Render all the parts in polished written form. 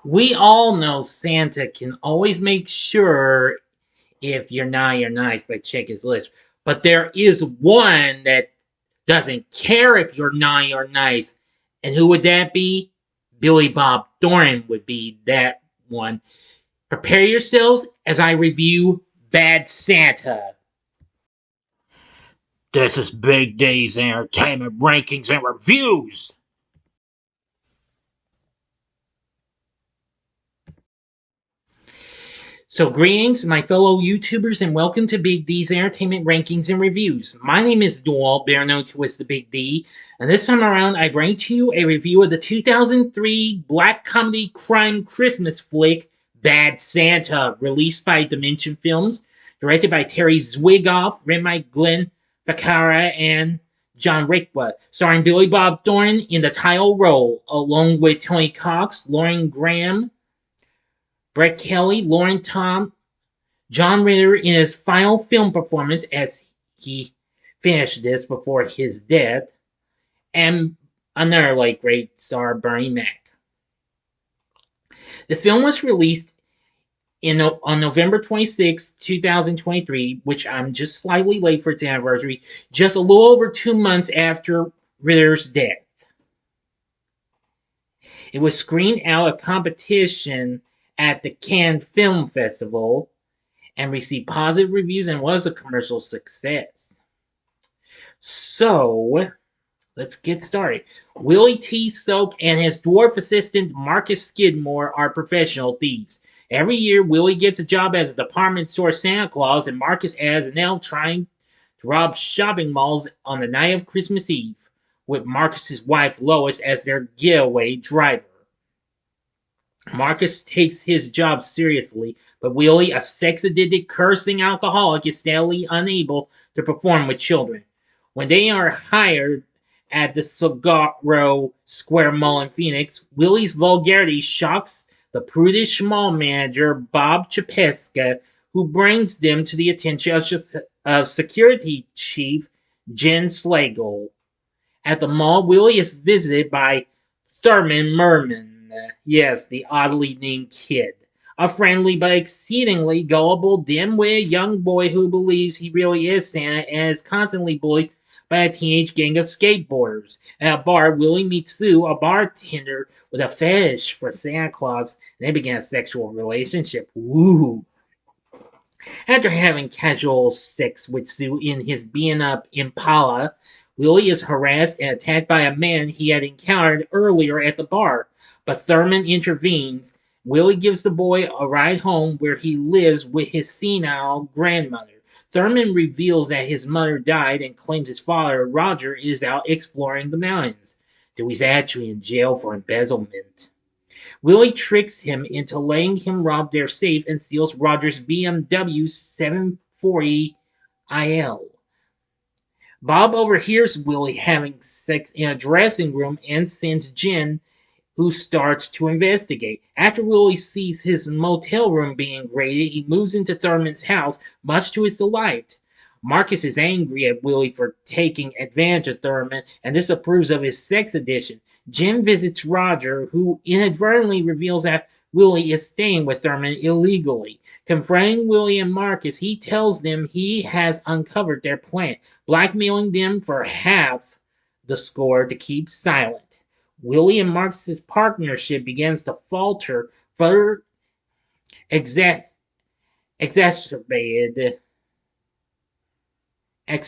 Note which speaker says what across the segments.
Speaker 1: We all know Santa can always make sure if you're naughty or nice by check his list. But there is one that doesn't care if you're naughty or nice. And who would that be? Billy Bob Thornton would be that one. Prepare yourselves as I review Bad Santa. This is Big D's Entertainment Rankings and Reviews. So, greetings, my fellow YouTubers, and welcome to Big D's Entertainment Rankings and Reviews. My name is Dual, better known to as the Big D, and this time around I bring to you a review of the 2003 black comedy crime Christmas flick, Bad Santa, released by Dimension Films, directed by Terry Zwigoff, written by Glenn Ficarra and John Ritter, starring Billy Bob Thornton in the title role, along with Tony Cox, Lauren Graham, Brett Kelly, Lauren Tom, John Ritter in his final film performance as he finished this before his death, and another late great star, Bernie Mac. The film was released on November 26, 2023, which I'm just slightly late for its anniversary, just a little over 2 months after Ritter's death. It was screened out of competition at the Cannes Film Festival and received positive reviews and was a commercial success. So, let's get started. Willie T. Soak and his dwarf assistant Marcus Skidmore are professional thieves. Every year, Willie gets a job as a department store Santa Claus and Marcus as an elf trying to rob shopping malls on the night of Christmas Eve, with Marcus's wife Lois as their getaway driver. Marcus takes his job seriously, but Willie, a sex-addicted, cursing alcoholic, is steadily unable to perform with children. When they are hired at the Cigarro Square Mall in Phoenix, Willie's vulgarity shocks the prudish mall manager, Bob Chapesca, who brings them to the attention of security chief Jen Slagle. At the mall, Willie is visited by Thurman Merman. Yes, the oddly named kid. A friendly but exceedingly gullible, dim-witted young boy who believes he really is Santa and is constantly bullied by a teenage gang of skateboarders. At a bar, Willie meets Sue, a bartender with a fetish for Santa Claus, and they begin a sexual relationship. Woo! After having casual sex with Sue in his beat-up Impala, Willie is harassed and attacked by a man he had encountered earlier at the bar. But Thurman intervenes. Willie gives the boy a ride home where he lives with his senile grandmother. Thurman reveals that his mother died and claims his father, Roger, is out exploring the mountains, though he's actually in jail for embezzlement. Willie tricks him into letting him rob their safe and steals Roger's BMW 740 IL. Bob overhears Willie having sex in a dressing room and sends Jen, who starts to investigate. After Willie sees his motel room being raided, he moves into Thurman's house, much to his delight. Marcus is angry at Willie for taking advantage of Thurman and disapproves of his sex addiction. Jim visits Roger, who inadvertently reveals that Willie is staying with Thurman illegally. Confronting Willie and Marcus, he tells them he has uncovered their plan, blackmailing them for half the score to keep silent. Willie and Marcus's partnership begins to falter, further exacerbated, I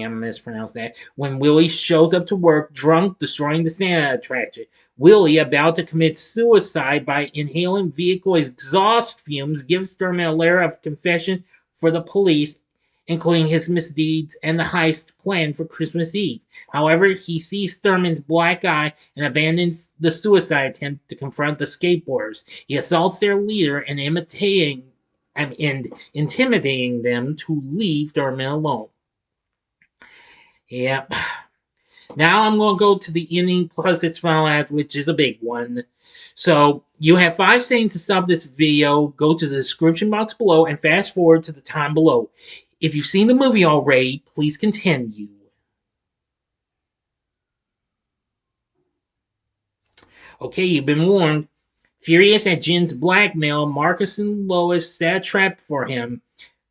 Speaker 1: mispronounced that, when Willie shows up to work drunk, destroying the Santa attraction. Willie, about to commit suicide by inhaling vehicle exhaust fumes, gives Thurman a letter of confession for the police, including his misdeeds and the heist planned for Christmas Eve. However, he sees Thurman's black eye and abandons the suicide attempt to confront the skateboarders. He assaults their leader and intimidating them to leave Thurman alone. Yep. Now I'm going to go to the ending plus its final act, which is a big one. So, you have 5 seconds to stop this video. Go to the description box below and fast forward to the time below. If you've seen the movie already, please continue. Okay, you've been warned. Furious at Jin's blackmail, Marcus and Lois set a trap for him.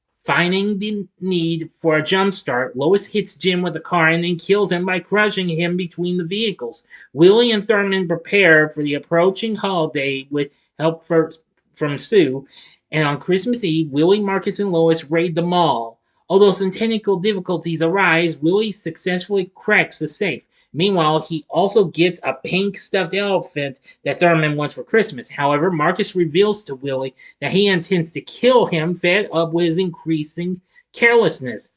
Speaker 1: Finding the need for a jump start, Lois hits Jim with a car and then kills him by crushing him between the vehicles. Willie and Thurman prepare for the approaching holiday with help from Sue, and on Christmas Eve, Willie, Marcus, and Lois raid the mall. Although some technical difficulties arise, Willie successfully cracks the safe. Meanwhile, he also gets a pink stuffed elephant that Thurman wants for Christmas. However, Marcus reveals to Willie that he intends to kill him, fed up with his increasing carelessness.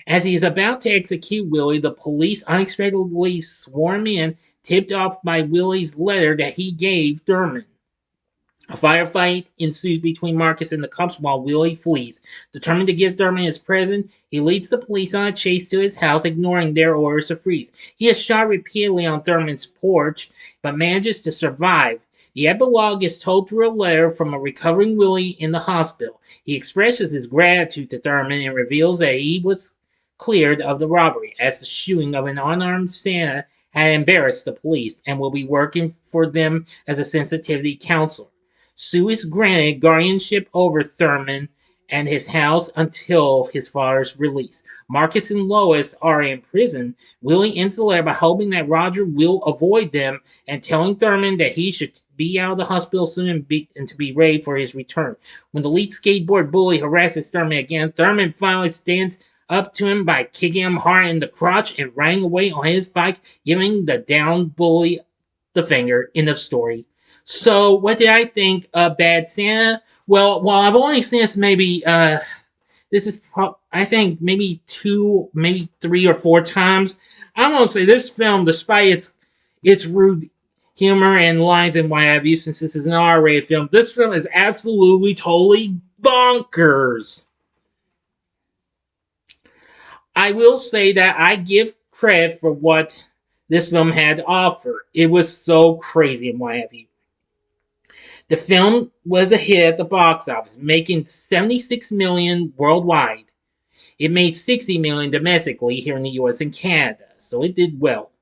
Speaker 1: As he is about to execute Willie, the police unexpectedly swarm in, tipped off by Willie's letter that he gave Thurman. A firefight ensues between Marcus and the cops while Willie flees. Determined to give Thurman his present, he leads the police on a chase to his house, ignoring their orders to freeze. He is shot repeatedly on Thurman's porch, but manages to survive. The epilogue is told through a letter from a recovering Willie in the hospital. He expresses his gratitude to Thurman and reveals that he was cleared of the robbery, as the shooting of an unarmed Santa had embarrassed the police, and will be working for them as a sensitivity counselor. Sue is granted guardianship over Thurman and his house until his father's release. Marcus and Lois are in prison. Willie ends the letter by hoping that Roger will avoid them and telling Thurman that he should be out of the hospital soon and to be ready for his return. When the lead skateboard bully harasses Thurman again, Thurman finally stands up to him by kicking him hard in the crotch and riding away on his bike, giving the downed bully the finger. End of story. So, what did I think of Bad Santa? Well, while I've only seen this maybe, this is, I think, maybe 2, maybe 3 or 4 times. I want to say this film, despite its rude humor and lines and what have you, since this is an R-rated film, this film is absolutely, totally bonkers. I will say that I give credit for what this film had to offer. It was so crazy and what have you. The film was a hit at the box office, making $76 million worldwide. It made $60 million domestically here in the US and Canada, so it did well.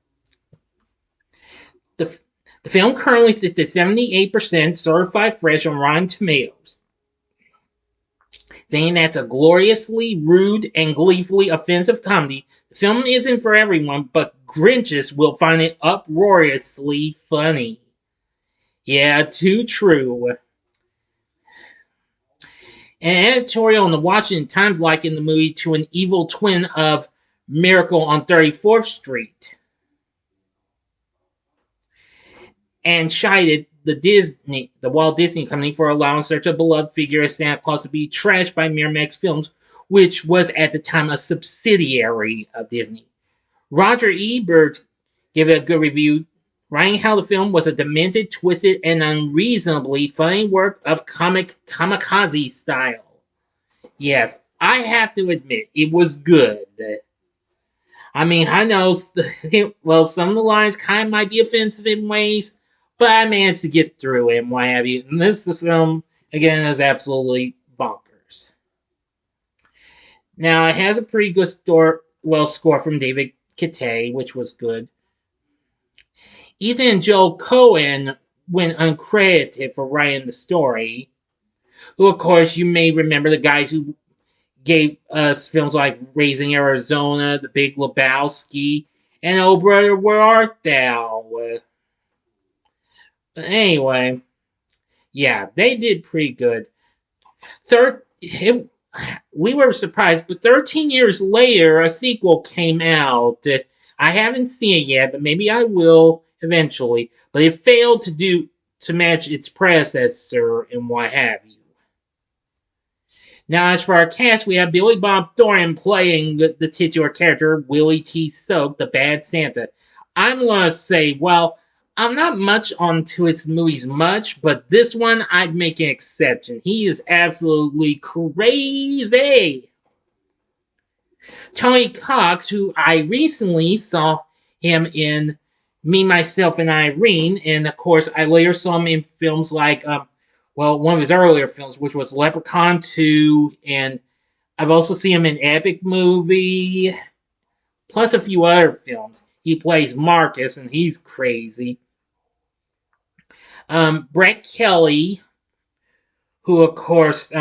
Speaker 1: The film currently sits at 78% certified fresh on Rotten Tomatoes, saying that's a gloriously rude and gleefully offensive comedy. The film isn't for everyone, but Grinches will find it uproariously funny. Yeah, too true. An editorial in the Washington Times likened the movie to an evil twin of Miracle on 34th Street, and chided the Walt Disney Company for allowing such a beloved figure as Santa Claus to be trashed by Miramax Films, which was at the time a subsidiary of Disney. Roger Ebert gave it a good review, writing how the film was a demented, twisted, and unreasonably funny work of comic kamikaze style. Yes, I have to admit, it was good. I mean, I know, well, some of the lines kind of might be offensive in ways, but I managed to get through it and what have you. And this film, again, is absolutely bonkers. Now, it has a pretty good score from David Kittay, which was good. Ethan and Joel Cohen went uncredited for writing the story, who, of course, you may remember the guys who gave us films like Raising Arizona, The Big Lebowski, and Oh Brother, Where Art Thou? But anyway, yeah, they did pretty good. We were surprised, but 13 years later, a sequel came out. I haven't seen it yet, but maybe I will eventually. But it failed to match its predecessor and what have you. Now, as for our cast, we have Billy Bob Thornton playing the titular character, Willie T. Soap, the Bad Santa. I'm going to say, well, I'm not much onto its movies much, but this one, I'd make an exception. He is absolutely crazy. Tony Cox, who I recently saw him in Me, Myself, and Irene, and of course, I later saw him in films like, one of his earlier films, which was Leprechaun 2, and I've also seen him in Epic Movie, plus a few other films. He plays Marcus, and he's crazy. Brett Kelly, who of course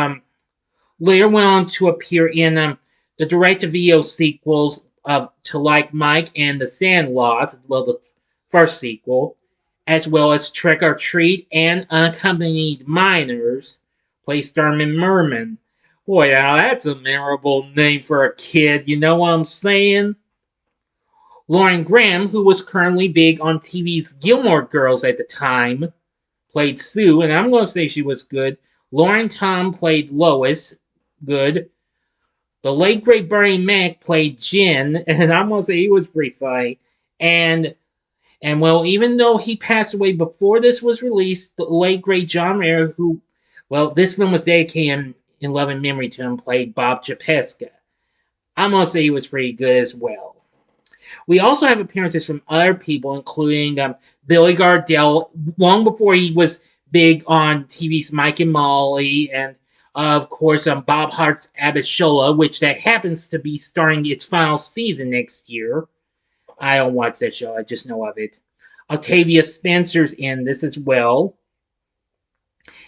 Speaker 1: later went on to appear in the direct-to-video sequels of To Like Mike and The Sandlot, well, the first sequel, as well as Trick or Treat and Unaccompanied Minors, plays Thurman Merman. Boy, now that's a memorable name for a kid, you know what I'm saying? Lauren Graham, who was currently big on TV's Gilmore Girls at the time, played Sue, and I'm going to say she was good. Lauren Tom played Lois, good. The late great Bernie Mac played Jen, and I'm gonna say he was pretty funny. And well, even though he passed away before this was released, the late great John Ritter, who, well, this film was dedicated in loving memory to him, played Bob Chapeska. I'm gonna say he was pretty good as well. We also have appearances from other people, including Billy Gardell, long before he was big on TV's Mike and Molly, and of course Bob Hart's Abishola, which that happens to be starting its final season next year. I don't watch that show, I just know of it. Octavia Spencer's in this as well.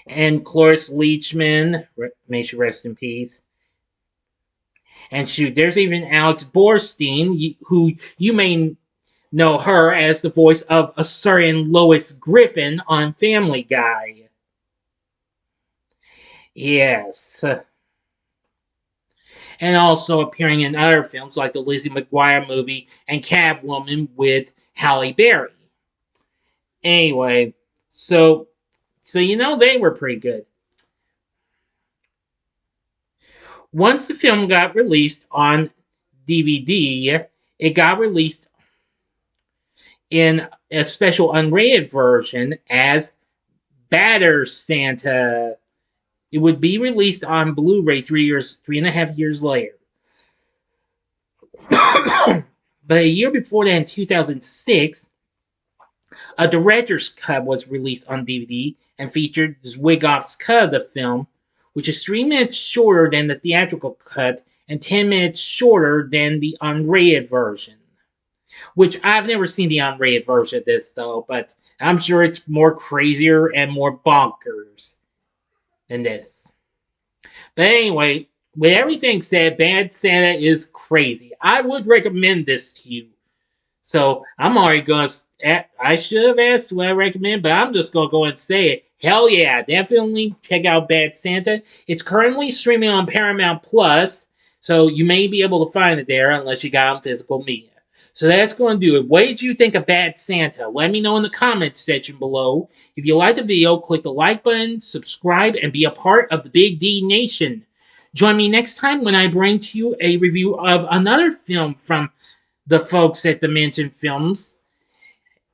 Speaker 1: And Cloris Leachman, may she rest in peace. And shoot, there's even Alex Borstein, who you may know her as the voice of a certain Lois Griffin on Family Guy. Yes. And also appearing in other films like the Lizzie McGuire movie and Catwoman with Halle Berry. Anyway, so you know they were pretty good. Once the film got released on DVD, it got released in a special unrated version as Batter Santa. It would be released on Blu-ray 3.5 years later. But a year before that, in 2006, a director's cut was released on DVD and featured Zwigoff's cut of the film, which is 3 minutes shorter than the theatrical cut and 10 minutes shorter than the unrated version. Which I've never seen the unrated version of this, though, but I'm sure it's more crazier and more bonkers than this. But anyway, with everything said, Bad Santa is crazy. I would recommend this to you. So I'm already going to, I should have asked what I recommend, but I'm just going to go and say it. Hell yeah, definitely check out Bad Santa. It's currently streaming on Paramount Plus, so you may be able to find it there unless you got on physical media. So that's going to do it. What did you think of Bad Santa? Let me know in the comments section below. If you liked the video, click the like button, subscribe, and be a part of the Big D Nation. Join me next time when I bring to you a review of another film from the folks at Dimension Films,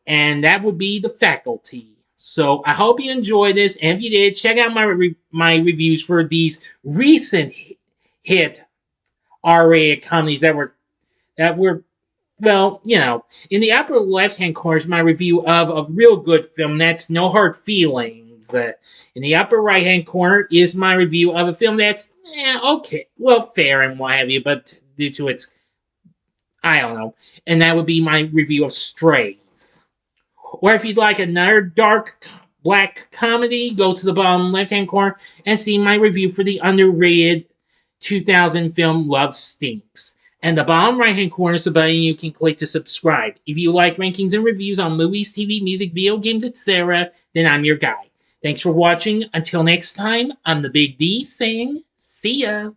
Speaker 1: and that would be The Faculty. So I hope you enjoyed this, and if you did, check out my reviews for these recent hit R-rated comedies that were, well, you know, in the upper left-hand corner is my review of a real good film, that's No Hard Feelings. In the upper right-hand corner is my review of a film that's, okay, well, fair and what have you, but due to its, I don't know, and that would be my review of Strays. Or if you'd like another dark black comedy, go to the bottom left-hand corner and see my review for the underrated 2000 film Love Stinks. And the bottom right-hand corner is the button you can click to subscribe. If you like rankings and reviews on movies, TV, music, video games, etc., then I'm your guy. Thanks for watching. Until next time, I'm the Big D saying, see ya.